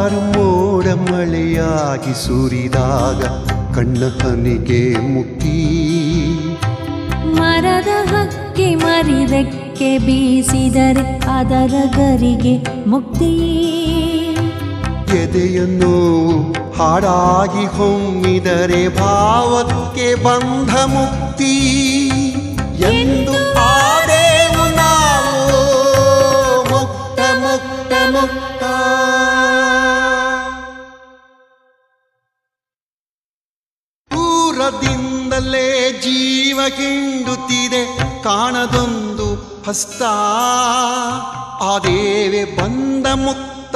ಮುಂಗಾರು ಮೋಡ ಮಳೆಯಾಗಿ ಸುರಿದಾಗ ಕಣ್ಣ ಹನಿಗೆ ಮುಕ್ತಿ. ಮರದ ಹಕ್ಕಿ ಮರಿದಕ್ಕೆ ಬೀಸಿದರೆ ಅದರ ಗರಿಗೆ ಮುಕ್ತಿ. ಎದೆಯನ್ನು ಹಾಡಾಗಿ ಹೊಮ್ಮಿದರೆ ಭಾವಕ್ಕೆ ಬಂಧ ಮುಕ್ತಿ. ಎಂದು ಆದೇವು ನಾವು ಮುಕ್ತ ಮುಕ್ತ ಮುಕ್ತ. ದೂರದಿಂದಲೇ ಜೀವ ಹಿಂಡುತ್ತಿದೆ ಕಾಣದೊಂದು ಹಸ್ತ, ಆ ದೇವೆ ಬಂದ ಮುಕ್ತ.